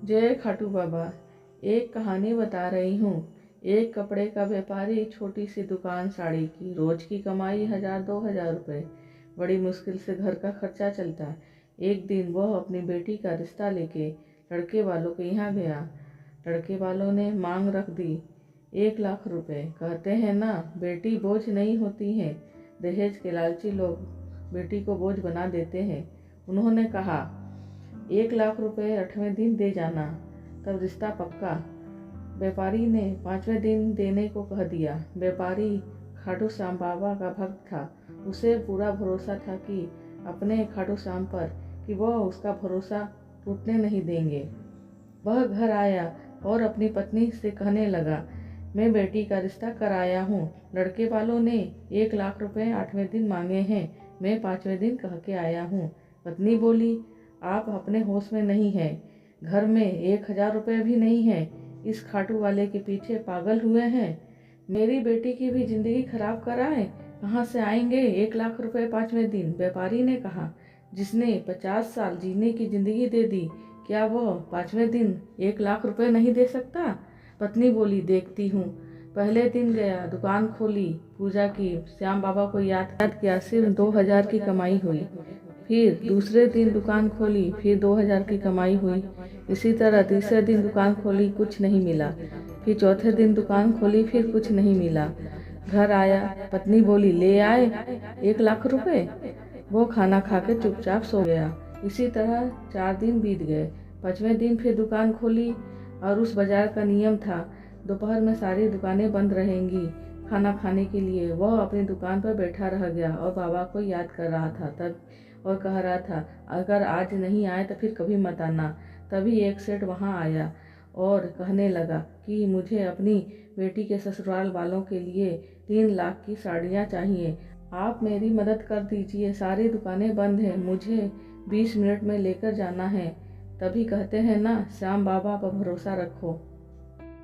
जय खाटू बाबा। एक कहानी बता रही हूँ। एक कपड़े का व्यापारी, छोटी सी दुकान साड़ी की, रोज की कमाई 1000-2000 रुपये। बड़ी मुश्किल से घर का खर्चा चलता। एक दिन वह अपनी बेटी का रिश्ता लेके लड़के वालों के यहाँ गया। लड़के वालों ने मांग रख दी 1 लाख रुपए। कहते हैं ना, बेटी बोझ नहीं होती है। दहेज के लालची लोग बेटी को बोझ बना देते हैं। उन्होंने कहा 1 लाख रुपए 8वें दिन दे जाना, तब रिश्ता पक्का। व्यापारी ने 5वें दिन देने को कह दिया। व्यापारी खाटू श्याम बाबा का भक्त था। उसे पूरा भरोसा था कि अपने खाटू श्याम पर कि वह उसका भरोसा टूटने नहीं देंगे। वह घर आया और अपनी पत्नी से कहने लगा, मैं बेटी का रिश्ता कराया हूँ। लड़के वालों ने 1 लाख रुपए 8वें दिन मांगे हैं। मैं 5वें दिन कह के आया हूँ। पत्नी बोली, आप अपने होश में नहीं हैं। घर में 1000 रुपये भी नहीं है। इस खाटू वाले के पीछे पागल हुए हैं। मेरी बेटी की भी जिंदगी खराब कराए। कहाँ से आएंगे 1 लाख रुपए 5वें दिन? व्यापारी ने कहा, जिसने 50 साल जीने की जिंदगी दे दी, क्या वह 5वें दिन 1 लाख रुपए नहीं दे सकता? पत्नी बोली, देखती हूँ। पहले दिन गया, दुकान खोली, पूजा की, श्याम बाबा को याद किया, सिर्फ 2000 की कमाई हुई। फिर दूसरे दिन दुकान खोली, फिर 2000 की कमाई हुई। इसी तरह तीसरे दिन दुकान खोली, कुछ नहीं मिला। फिर चौथे दिन दुकान खोली, फिर कुछ नहीं मिला। घर आया, पत्नी बोली, ले आए 1 लाख रुपए। वो खाना खा के चुपचाप सो गया। इसी तरह 4 दिन बीत गए। 5वें दिन फिर दुकान खोली और उस बाजार का नियम था, दोपहर में सारी दुकानें बंद रहेंगी खाना खाने के लिए। वह अपनी दुकान पर बैठा रह गया और बाबा को याद कर रहा था तब और कह रहा था, अगर आज नहीं आए तो फिर कभी मत आना। तभी एक सेठ वहाँ आया और कहने लगा कि मुझे अपनी बेटी के ससुराल वालों के लिए 3 लाख की साड़ियाँ चाहिए। आप मेरी मदद कर दीजिए, सारी दुकानें बंद हैं, मुझे 20 मिनट में लेकर जाना है। तभी कहते हैं ना, श्याम बाबा पर भरोसा रखो।